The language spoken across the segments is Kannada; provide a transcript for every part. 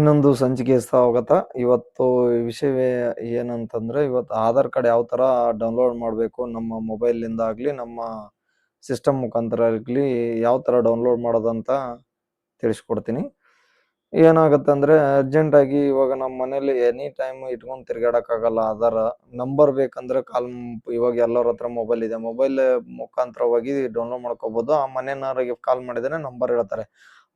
ಇನ್ನೊಂದು ಸಂಚಿಕೆ ಸ್ವಾಗತ. ಇವತ್ತು ವಿಷಯವೇ ಏನಂತಂದ್ರೆ, ಇವತ್ತು ಆಧಾರ್ ಕಾರ್ಡ್ ಯಾವ ಥರ ಡೌನ್ಲೋಡ್ ಮಾಡಬೇಕು ನಮ್ಮ ಮೊಬೈಲಿಂದ ಆಗಲಿ, ನಮ್ಮ ಸಿಸ್ಟಮ್ ಮುಖಾಂತರ ಆಗಲಿ ಯಾವ ಥರ ಡೌನ್ಲೋಡ್ ಮಾಡೋದಂತ ತಿಳಿಸ್ಕೊಡ್ತೀನಿ. ಏನಾಗುತ್ತೆ ಅಂದರೆ, ಅರ್ಜೆಂಟಾಗಿ ಇವಾಗ ನಮ್ಮ ಮನೇಲಿ ಎನಿ ಟೈಮ್ ಇಟ್ಕೊಂಡು ತಿರ್ಗಾಡೋಕ್ಕಾಗಲ್ಲ. ಆಧಾರ ನಂಬರ್ ಬೇಕಂದ್ರೆ ಇವಾಗ ಎಲ್ಲರ ಹತ್ರ ಮೊಬೈಲ್ ಇದೆ, ಮೊಬೈಲ್ ಮುಖಾಂತರವಾಗಿ ಡೌನ್ಲೋಡ್ ಮಾಡ್ಕೋಬೋದು. ಆ ಮನೆಯವರಿಗೆ ಕಾಲ್ ಮಾಡಿದರೆ ನಂಬರ್ ಹೇಳ್ತಾರೆ.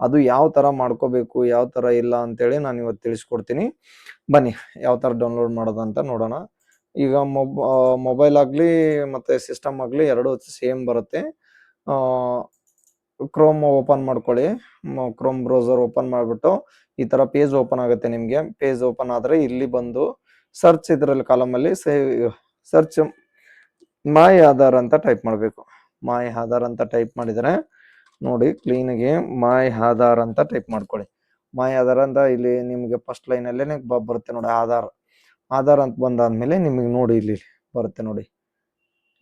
ಅದು ಯಾವ ಥರ ಮಾಡ್ಕೋಬೇಕು, ಯಾವ ಥರ ಇಲ್ಲ ಅಂತೇಳಿ ನಾನು ಇವತ್ತು ತಿಳಿಸ್ಕೊಡ್ತೀನಿ. ಬನ್ನಿ ಯಾವ ಥರ ಡೌನ್ಲೋಡ್ ಮಾಡೋದಂತ ನೋಡೋಣ. ಈಗ ಮೊಬೈಲ್ ಆಗಲಿ ಮತ್ತು ಸಿಸ್ಟಮ್ ಆಗಲಿ ಎರಡು ಸೇಮ್ ಬರುತ್ತೆ. ಕ್ರೋಮ್ ಓಪನ್ ಮಾಡ್ಕೊಳ್ಳಿ. ಕ್ರೋಮ್ ಬ್ರೌಸರ್ ಓಪನ್ ಮಾಡಿಬಿಟ್ಟು ಈ ಥರ ಪೇಜ್ ಓಪನ್ ಆಗುತ್ತೆ ನಿಮಗೆ. ಪೇಜ್ ಓಪನ್ ಆದರೆ ಇಲ್ಲಿ ಬಂದು ಸರ್ಚ್ ಇದರಲ್ಲಿ ಕಾಲಮಲ್ಲಿ ಸರ್ಚ್ ಮೈ ಆಧಾರ್ ಅಂತ ಟೈಪ್ ಮಾಡಬೇಕು. ಮೈ ಆಧಾರ್ ಅಂತ ಟೈಪ್ ಮಾಡಿದರೆ ನೋಡಿ, ಕ್ಲೀನಿಗೆ ಮೈ ಆಧಾರ್ ಅಂತ ಟೈಪ್ ಮಾಡ್ಕೊಳ್ಳಿ. ಮೈ ಆಧಾರ್ ಅಂತ ಇಲ್ಲಿ ನಿಮಗೆ ಫಸ್ಟ್ ಲೈನಲ್ಲೇ ಬರುತ್ತೆ ನೋಡಿ, ಆಧಾರ್ ಅಂತ ಬಂದಾದ್ಮೇಲೆ ನಿಮಗೆ ನೋಡಿ ಇಲ್ಲಿ ಬರುತ್ತೆ ನೋಡಿ.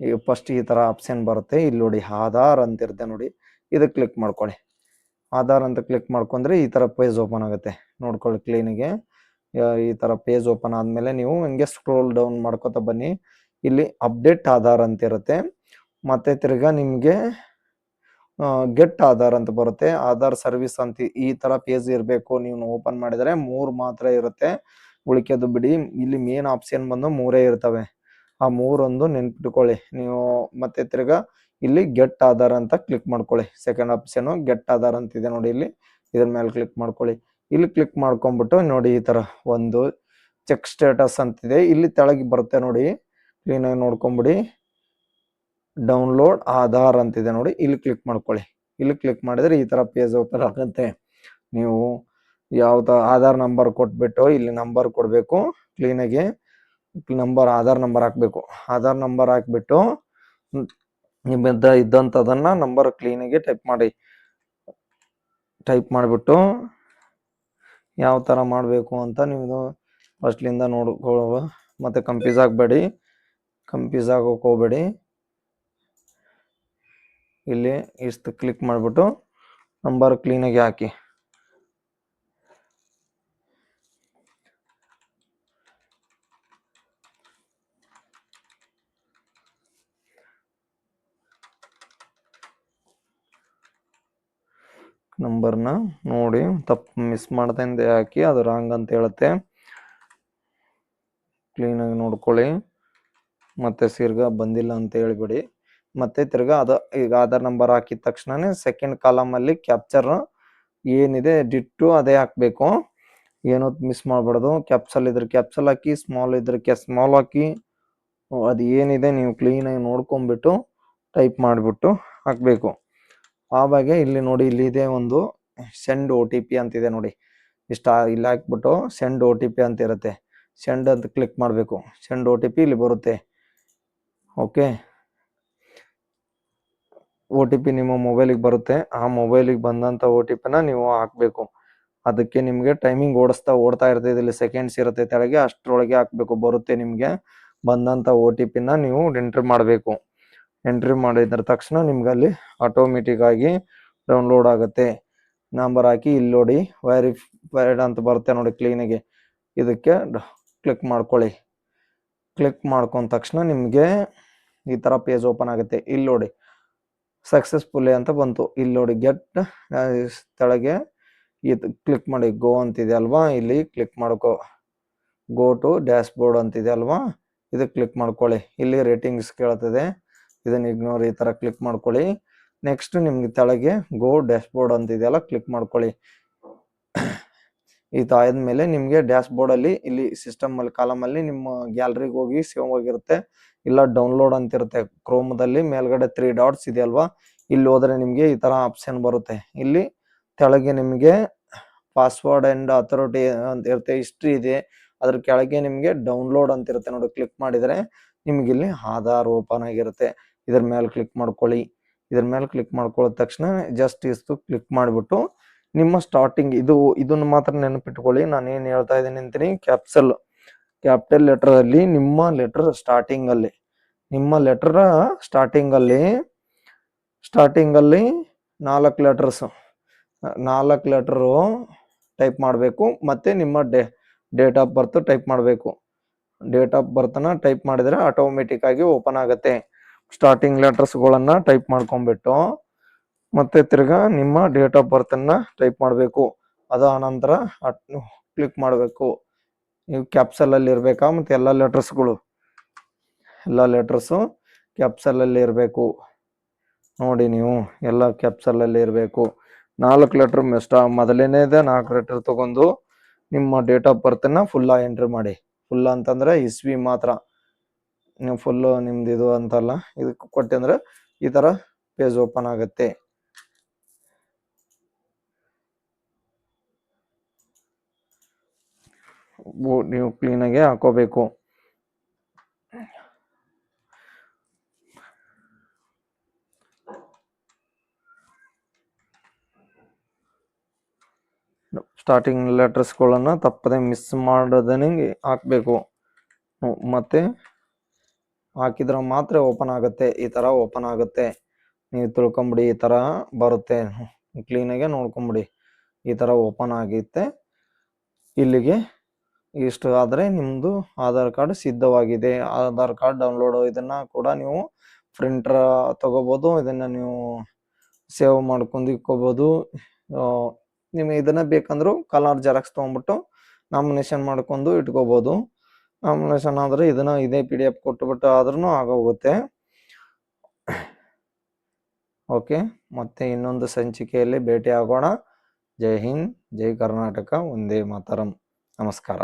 ಈಗ ಫಸ್ಟ್ ಈ ಥರ ಆಪ್ಷನ್ ಬರುತ್ತೆ. ಇಲ್ಲಿ ನೋಡಿ ಆಧಾರ್ ಅಂತ ಇರುತ್ತೆ ನೋಡಿ, ಇದಕ್ಕೆ ಕ್ಲಿಕ್ ಮಾಡ್ಕೊಳ್ಳಿ. ಆಧಾರ್ ಅಂತ ಕ್ಲಿಕ್ ಮಾಡ್ಕೊಂಡ್ರೆ ಈ ಥರ ಪೇಜ್ ಓಪನ್ ಆಗುತ್ತೆ. ನೋಡ್ಕೊಳ್ಳಿ ಕ್ಲೀನಿಗೆ ಈ ಥರ ಪೇಜ್ ಓಪನ್ ಆದಮೇಲೆ ನೀವು ಹಿಂಗೆ ಸ್ಕ್ರೋಲ್ ಡೌನ್ ಮಾಡ್ಕೊತಾ ಬನ್ನಿ. ಇಲ್ಲಿ ಅಪ್ಡೇಟ್ ಆಧಾರ್ ಅಂತ ಇರುತ್ತೆ. ಮತ್ತೆ ತಿರ್ಗಾ ನಿಮಗೆ ಗೆಟ್ ಆಧಾರ್ ಅಂತ ಬರುತ್ತೆ. ಆಧಾರ್ ಸರ್ವಿಸ್ ಅಂತ ಈ ಥರ ಪೇಜ್ ಇರಬೇಕು. ನೀವು ಓಪನ್ ಮಾಡಿದರೆ 3 ಮಾತ್ರ ಇರುತ್ತೆ, ಉಳಿಕೆದು ಬಿಡಿ. ಇಲ್ಲಿ ಮೇನ್ ಆಪ್ಷನ್ ಬಂದು 3 ಇರ್ತವೆ. ಆ 3 ನೆನ್ಪಿಟ್ಕೊಳ್ಳಿ ನೀವು. ಮತ್ತೆ ತಿರ್ಗಾ ಇಲ್ಲಿ ಗೆಟ್ ಆಧಾರ್ ಅಂತ ಕ್ಲಿಕ್ ಮಾಡ್ಕೊಳ್ಳಿ. ಸೆಕೆಂಡ್ ಆಪ್ಷನ್ ಗೆಟ್ ಆಧಾರ್ ಅಂತ ಇದೆ ನೋಡಿ, ಇಲ್ಲಿ ಇದ್ರ ಮೇಲೆ ಕ್ಲಿಕ್ ಮಾಡ್ಕೊಳ್ಳಿ. ಇಲ್ಲಿ ಕ್ಲಿಕ್ ಮಾಡ್ಕೊಂಡ್ಬಿಟ್ಟು ನೋಡಿ ಈ ಥರ ಒಂದು ಚೆಕ್ ಸ್ಟೇಟಸ್ ಅಂತಿದೆ, ಇಲ್ಲಿ ತೆಳಗೆ ಬರುತ್ತೆ ನೋಡಿ. ಕ್ಲೀನಾಗಿ ನೋಡ್ಕೊಂಬಿಡಿ. ಡೌನ್ಲೋಡ್ ಆಧಾರ್ ಅಂತಿದೆ ನೋಡಿ, ಇಲ್ಲಿ ಕ್ಲಿಕ್ ಮಾಡ್ಕೊಳ್ಳಿ. ಇಲ್ಲಿ ಕ್ಲಿಕ್ ಮಾಡಿದ್ರೆ ಈ ಥರ ಪೇಜ್ ಓಪನ್ ಆಗುತ್ತೆ. ನೀವು ಯಾವ್ದು ಆಧಾರ್ ನಂಬರ್ ಕೊಟ್ಬಿಟ್ಟು ಇಲ್ಲಿ ನಂಬರ್ ಕೊಡಬೇಕು. ಕ್ಲೀನಾಗಿ ಆಧಾರ್ ನಂಬರ್ ಹಾಕಬೇಕು. ಆಧಾರ್ ನಂಬರ್ ಹಾಕ್ಬಿಟ್ಟು ನಿಮ್ಮಿಂದ ಇದ್ದಂಥದನ್ನ ನಂಬರ್ ಕ್ಲೀನಾಗಿ ಟೈಪ್ ಮಾಡಿಬಿಟ್ಟು ಯಾವ ಥರ ಮಾಡಬೇಕು ಅಂತ ನೀವು ಫಸ್ಟ್ಲಿಂದ ನೋಡ್ಕೊಳ್ಳೋ. ಮತ್ತು ಕನ್ಫ್ಯೂಸ್ ಆಗೋಕೆ ಹೋಗ್ಬೇಡಿ. ಇಲ್ಲಿ ಇಷ್ಟು ಕ್ಲಿಕ್ ಮಾಡಿಬಿಟ್ಟು ನಂಬರ್ ಕ್ಲೀನಾಗಿ ಹಾಕಿ. ನಂಬರ್ನ ನೋಡಿ, ತಪ್ಪು ಮಿಸ್ ಮಾಡ್ದೆ ಹಾಕಿ, ಅದು ರಾಂಗ್ ಅಂತ ಹೇಳುತ್ತೆ. ಕ್ಲೀನಾಗಿ ನೋಡ್ಕೊಳ್ಳಿ. ಮತ್ತೆ ತಿರ್ಗಾ ಬಂದಿಲ್ಲ ಅಂತ ಹೇಳ್ಬಿಡಿ. ಮತ್ತೆ ತಿರ್ಗಾ ಈಗ ಆಧಾರ್ ನಂಬರ್ ಹಾಕಿದ ತಕ್ಷಣನೇ ಸೆಕೆಂಡ್ ಕಾಲಮಲ್ಲಿ ಕ್ಯಾಪ್ಚರ್ ಏನಿದೆ ಡಿಟ್ಟು ಅದೇ ಹಾಕಬೇಕು. ಏನೋ ಮಿಸ್ ಮಾಡಬಾರ್ದು. ಕ್ಯಾಪ್ಸಲ್ ಇದ್ರೆ ಕ್ಯಾಪ್ಸಲ್ ಹಾಕಿ, ಸ್ಮಾಲ್ ಇದ್ರೆ ಸ್ಮಾಲ್ ಹಾಕಿ. ಅದು ಏನಿದೆ ನೀವು ಕ್ಲೀನಾಗಿ ನೋಡ್ಕೊಂಡ್ಬಿಟ್ಟು ಟೈಪ್ ಮಾಡಿಬಿಟ್ಟು ಹಾಕಬೇಕು. ಆವಾಗ ಇಲ್ಲಿ ನೋಡಿ, ಇಲ್ಲಿದೆ ಒಂದು ಸೆಂಡ್ OTP ಅಂತಿದೆ ನೋಡಿ. ಇಲ್ಲಿ ಹಾಕ್ಬಿಟ್ಟು ಸೆಂಡ್ OTP ಅಂತ ಇರುತ್ತೆ. ಸೆಂಡ್ ಅಂತ ಕ್ಲಿಕ್ ಮಾಡಬೇಕು. ಸೆಂಡ್ OTP ಇಲ್ಲಿ ಬರುತ್ತೆ. ಓಕೆ, OTP ನಿಮ್ಮ ಮೊಬೈಲಿಗೆ ಬರುತ್ತೆ. ಆ ಮೊಬೈಲಿಗೆ ಬಂದಂಥ OTPನ ನೀವು ಹಾಕಬೇಕು. ಅದಕ್ಕೆ ನಿಮಗೆ ಟೈಮಿಂಗ್ ಓಡ್ತಾ ಇರ್ತದೆ. ಇಲ್ಲಿ ಸೆಕೆಂಡ್ಸ್ ಇರುತ್ತೆ ತೆಳಗೆ, ಅಷ್ಟರೊಳಗೆ ಹಾಕಬೇಕು. ಬರುತ್ತೆ ನಿಮಗೆ ಬಂದಂಥ OTPನ ನೀವು ಎಂಟ್ರಿ ಮಾಡಬೇಕು. ಎಂಟ್ರಿ ಮಾಡಿದ ತಕ್ಷಣ ನಿಮ್ಗೆ ಅಲ್ಲಿ ಆಟೋಮೆಟಿಕ್ ಆಗಿ ಡೌನ್ಲೋಡ್ ಆಗುತ್ತೆ. ನಂಬರ್ ಹಾಕಿ ಇಲ್ಲಿ ನೋಡಿ ವೆರಿಫೈಡ್ ಅಂತ ಬರುತ್ತೆ ನೋಡಿ ಕ್ಲೀನಾಗಿ. ಇದಕ್ಕೆ ಕ್ಲಿಕ್ ಮಾಡ್ಕೊಳ್ಳಿ. ಕ್ಲಿಕ್ ಮಾಡ್ಕೊಂಡ ತಕ್ಷಣ ನಿಮಗೆ ಈ ಥರ ಪೇಜ್ ಓಪನ್ ಆಗುತ್ತೆ. ಇಲ್ಲಿ ನೋಡಿ ಸಕ್ಸಸ್ಫುಲಿ ಅಂತ ಬಂತು. ಇಲ್ಲಿ ನೋಡಿ ಗೆಟ್ ತೆಳಗೆ ಇದು ಕ್ಲಿಕ್ ಮಾಡಿ. ಗೋ ಅಂತಿದೆ ಅಲ್ವಾ, ಇಲ್ಲಿ ಕ್ಲಿಕ್ ಮಾಡ್ಕೊ. ಗೋ ಟು ಡ್ಯಾಶ್ ಬೋರ್ಡ್ ಅಂತಿದೆ ಅಲ್ವಾ, ಇದಕ್ಕೆ ಕ್ಲಿಕ್ ಮಾಡ್ಕೊಳ್ಳಿ. ಇಲ್ಲಿ ರೇಟಿಂಗ್ಸ್ ಕೇಳ್ತದೆ, ಇದನ್ನ ಇಗ್ನೋರ್. ಈ ಥರ ಕ್ಲಿಕ್ ಮಾಡ್ಕೊಳ್ಳಿ. ನೆಕ್ಸ್ಟ್ ನಿಮ್ಗೆ ತೆಳಗೆ ಗೋ ಡ್ಯಾಶ್ ಬೋರ್ಡ್ ಅಂತಿದೆಯಲ್ಲ, ಕ್ಲಿಕ್ ಮಾಡ್ಕೊಳ್ಳಿ. ಇದಾದ್ಮೇಲೆ ನಿಮಗೆ ಡ್ಯಾಶ್ ಬೋರ್ಡಲ್ಲಿ ಇಲ್ಲಿ ಸಿಸ್ಟಮಲ್ಲಿ ಕಾಲಮಲ್ಲಿ ನಿಮ್ಮ ಗ್ಯಾಲರಿಗೆ ಹೋಗಿ ಸೇವ್ ಆಗಿರುತ್ತೆ. ಇಲ್ಲ ಡೌನ್ಲೋಡ್ ಅಂತಿರುತ್ತೆ. ಕ್ರೋಮದಲ್ಲಿ ಮೇಲ್ಗಡೆ 3 ಡಾಟ್ಸ್ ಇದೆ ಅಲ್ವಾ, ಇಲ್ಲಿ ಹೋದರೆ ನಿಮಗೆ ಈ ಥರ ಆಪ್ಷನ್ ಬರುತ್ತೆ. ಇಲ್ಲಿ ತೆಳಗೆ ನಿಮಗೆ ಪಾಸ್ವರ್ಡ್ ಆ್ಯಂಡ್ ಅಥಾರಿಟಿ ಅಂತ ಇರುತ್ತೆ, ಹಿಸ್ಟ್ರಿ ಇದೆ. ಅದ್ರ ಕೆಳಗೆ ನಿಮಗೆ ಡೌನ್ಲೋಡ್ ಅಂತಿರುತ್ತೆ ನೋಡಿ. ಕ್ಲಿಕ್ ಮಾಡಿದರೆ ನಿಮ್ಗೆ ಇಲ್ಲಿ ಆಧಾರ್ ಓಪನ್ ಆಗಿರುತ್ತೆ. ಇದ್ರ ಮೇಲೆ ಕ್ಲಿಕ್ ಮಾಡ್ಕೊಳ್ಳಿ. ಇದ್ರ ಮೇಲೆ ಕ್ಲಿಕ್ ಮಾಡ್ಕೊಳ್ಳೋದ ತಕ್ಷಣ ಜಸ್ಟ್ ಇಷ್ಟು ಕ್ಲಿಕ್ ಮಾಡಿಬಿಟ್ಟು ನಿಮ್ಮ ಸ್ಟಾರ್ಟಿಂಗ್ ಇದನ್ನು ಮಾತ್ರ ನೆನಪಿಟ್ಕೊಳ್ಳಿ. ನಾನು ಏನು ಹೇಳ್ತಾ ಇದ್ದೀನಿ ಅಂತೀನಿ, ಕ್ಯಾಪಿಟಲ್ ಲೆಟರಲ್ಲಿ ನಿಮ್ಮ ಲೆಟರ್ ಸ್ಟಾರ್ಟಿಂಗಲ್ಲಿ 4 ಲೆಟರ್ಸು ಟೈಪ್ ಮಾಡಬೇಕು, ಮತ್ತು ನಿಮ್ಮ ಡೇಟ್ ಆಫ್ ಬರ್ತ್ ಟೈಪ್ ಮಾಡಬೇಕು. ಡೇಟ್ ಆಫ್ ಬರ್ತನ ಟೈಪ್ ಮಾಡಿದರೆ ಆಟೋಮೆಟಿಕ್ ಆಗಿ ಓಪನ್ ಆಗುತ್ತೆ. ಸ್ಟಾರ್ಟಿಂಗ್ ಲೆಟರ್ಸ್ಗಳನ್ನು ಟೈಪ್ ಮಾಡ್ಕೊಂಡ್ಬಿಟ್ಟು ಮತ್ತೆ ತಿರ್ಗಾ ನಿಮ್ಮ ಡೇಟ್ ಆಫ್ ಬರ್ತನ್ನು ಟೈಪ್ ಮಾಡಬೇಕು. ಅದು ಆನಂತರ ಕ್ಲಿಕ್ ಮಾಡಬೇಕು. ನೀವು ಕ್ಯಾಪ್ಸಲಲ್ಲಿ ಇರಬೇಕಾ, ಮತ್ತು ಎಲ್ಲ ಲೆಟರ್ಸು ಕ್ಯಾಪ್ಸಲಲ್ಲಿ ಇರಬೇಕು. ನೋಡಿ, ನೀವು ಎಲ್ಲ ಕ್ಯಾಪ್ಸಲಲ್ಲಿ ಇರಬೇಕು. 4 ಲೆಟ್ರ್ ಮೊದಲನೇದೇ 4 ಲೆಟರ್ ತಗೊಂಡು ನಿಮ್ಮ ಡೇಟ್ ಆಫ್ ಬರ್ತನ್ನ ಫುಲ್ಲ ಎಂಟ್ರಿ ಮಾಡಿ. ಫುಲ್ ಅಂತಂದರೆ ಇಸ್ವಿ ಮಾತ್ರ, ನೀವು ಫುಲ್ಲು ನಿಮ್ದು ಇದು ಅಂತಲ್ಲ. ಇದಕ್ಕೆ ಕೊಟ್ಟೆ ಅಂದರೆ ಈ ಥರ ಪೇಜ್ ಓಪನ್ ಆಗುತ್ತೆ. ನೀವು ಕ್ಲೀನಾಗಿ ಹಾಕೋಬೇಕು. ಸ್ಟಾರ್ಟಿಂಗ್ ಲೆಟರ್ಸ್ಗಳನ್ನು ತಪ್ಪದೆ ಮಿಸ್ ಮಾಡದಂಗೆ ಹಾಕಬೇಕು. ಮತ್ತು ಹಾಕಿದ್ರೆ ಮಾತ್ರ ಓಪನ್ ಆಗುತ್ತೆ. ಈ ಥರ ಓಪನ್ ಆಗುತ್ತೆ. ನೀವು ತಿಳ್ಕೊಂಬಿಡಿ, ಈ ಥರ ಬರುತ್ತೆ. ಕ್ಲೀನಾಗೆ ನೋಡ್ಕೊಂಬಿಡಿ, ಈ ಥರ ಓಪನ್ ಆಗುತ್ತೆ. ಇಲ್ಲಿಗೆ ಇಷ್ಟು ಆದರೆ ನಿಮ್ಮದು ಆಧಾರ್ ಕಾರ್ಡ್ ಸಿದ್ಧವಾಗಿದೆ. ಆಧಾರ್ ಕಾರ್ಡ್ ಡೌನ್ಲೋಡು ಇದನ್ನು ಕೂಡ ನೀವು ಪ್ರಿಂಟ್ರ ತೊಗೋಬೋದು. ಇದನ್ನು ನೀವು ಸೇವ್ ಮಾಡ್ಕೊಂಡು ಇಕ್ಕೋಬೋದು. ನಿಮಗೆ ಇದನ್ನು ಬೇಕಂದ್ರೂ ಕಲರ್ ಜೆರಾಕ್ಸ್ ತೊಗೊಂಬಿಟ್ಟು ನಾಮಿನೇಷನ್ ಮಾಡ್ಕೊಂಡು ಇಟ್ಕೋಬೋದು. ನಾಮಿನೇಷನ್ ಆದರೆ ಇದನ್ನು ಇದೇ PDF ಕೊಟ್ಟುಬಿಟ್ಟು ಆದ್ರೂ ಆಗೋಗುತ್ತೆ. ಓಕೆ, ಮತ್ತೆ ಇನ್ನೊಂದು ಸಂಚಿಕೆಯಲ್ಲಿ ಭೇಟಿ ಆಗೋಣ. ಜೈ ಹಿಂದ್, ಜೈ ಕರ್ನಾಟಕ, ವಂದೇ ಮಾತರಂ. ನಮಸ್ಕಾರ.